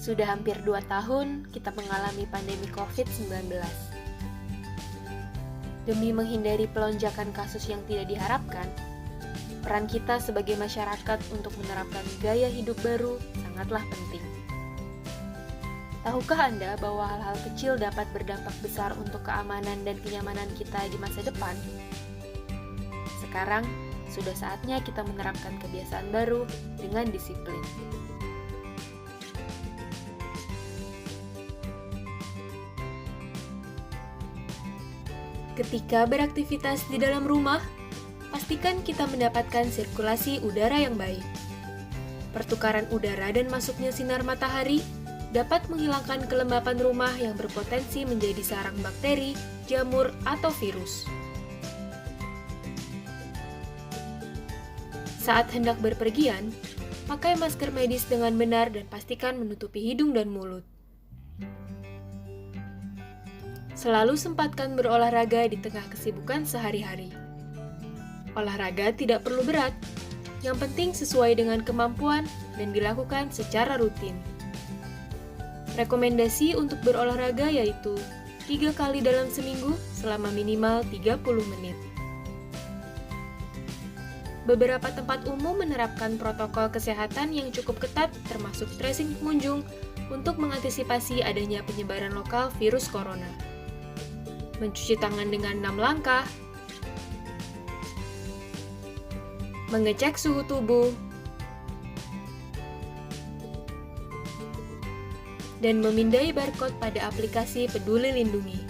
Sudah hampir 2 tahun kita mengalami pandemi COVID-19. Demi menghindari pelonjakan kasus yang tidak diharapkan, peran kita sebagai masyarakat untuk menerapkan gaya hidup baru sangatlah penting. Tahukah Anda bahwa hal-hal kecil dapat berdampak besar untuk keamanan dan kenyamanan kita di masa depan? Sekarang, sudah saatnya kita menerapkan kebiasaan baru dengan disiplin. Ketika beraktivitas di dalam rumah, pastikan kita mendapatkan sirkulasi udara yang baik. Pertukaran udara dan masuknya sinar matahari dapat menghilangkan kelembapan rumah yang berpotensi menjadi sarang bakteri, jamur, atau virus. Saat hendak berpergian, pakai masker medis dengan benar dan pastikan menutupi hidung dan mulut. Selalu sempatkan berolahraga di tengah kesibukan sehari-hari. Olahraga tidak perlu berat, yang penting sesuai dengan kemampuan dan dilakukan secara rutin. Rekomendasi untuk berolahraga yaitu 3 kali dalam seminggu selama minimal 30 menit. Beberapa tempat umum menerapkan protokol kesehatan yang cukup ketat termasuk tracing pengunjung untuk mengantisipasi adanya penyebaran lokal virus corona. Mencuci tangan dengan 6 langkah, mengecek suhu tubuh, dan memindai barcode pada aplikasi Peduli Lindungi.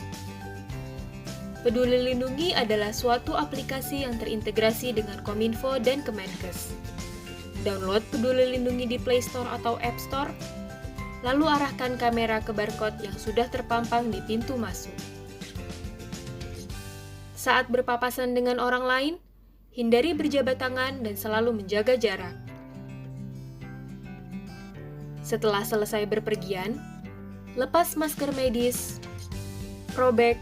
Peduli Lindungi adalah suatu aplikasi yang terintegrasi dengan Kominfo dan Kemenkes. Download Peduli Lindungi di Play Store atau App Store, lalu arahkan kamera ke barcode yang sudah terpampang di pintu masuk. Saat berpapasan dengan orang lain, hindari berjabat tangan dan selalu menjaga jarak. Setelah selesai berpergian, lepas masker medis, robek,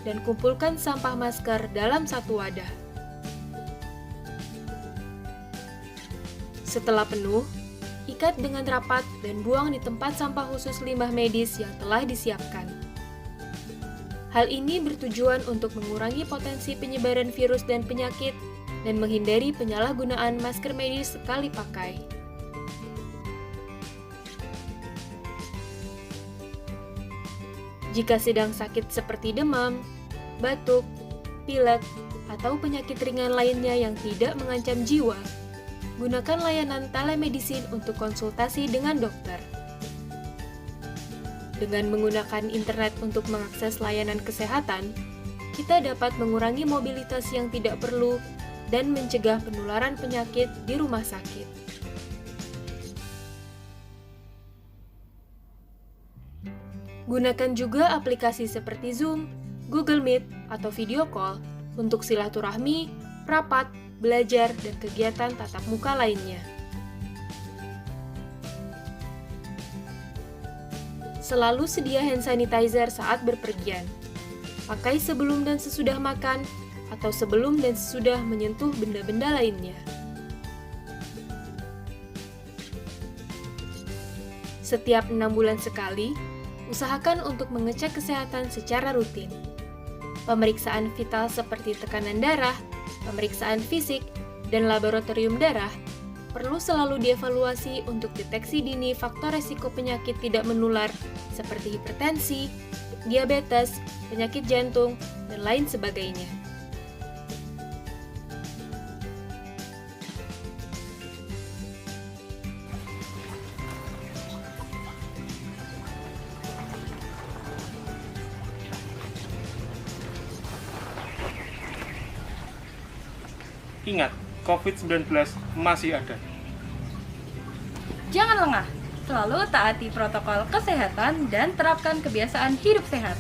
dan kumpulkan sampah masker dalam satu wadah. Setelah penuh, ikat dengan rapat dan buang di tempat sampah khusus limbah medis yang telah disiapkan. Hal ini bertujuan untuk mengurangi potensi penyebaran virus dan penyakit dan menghindari penyalahgunaan masker medis sekali pakai. Jika sedang sakit seperti demam, batuk, pilek, atau penyakit ringan lainnya yang tidak mengancam jiwa, gunakan layanan telemedicine untuk konsultasi dengan dokter. Dengan menggunakan internet untuk mengakses layanan kesehatan, kita dapat mengurangi mobilitas yang tidak perlu dan mencegah penularan penyakit di rumah sakit. Gunakan juga aplikasi seperti Zoom, Google Meet, atau video call untuk silaturahmi, rapat, belajar, dan kegiatan tatap muka lainnya. Selalu sedia hand sanitizer saat berpergian. Pakai sebelum dan sesudah makan, atau sebelum dan sesudah menyentuh benda-benda lainnya. Setiap 6 bulan sekali, usahakan untuk mengecek kesehatan secara rutin. Pemeriksaan vital seperti tekanan darah, pemeriksaan fisik, dan laboratorium darah perlu selalu dievaluasi untuk deteksi dini faktor resiko penyakit tidak menular seperti hipertensi, diabetes, penyakit jantung, dan lain sebagainya. Ingat, COVID-19 masih ada. Jangan lengah, selalu taati protokol kesehatan dan terapkan kebiasaan hidup sehat.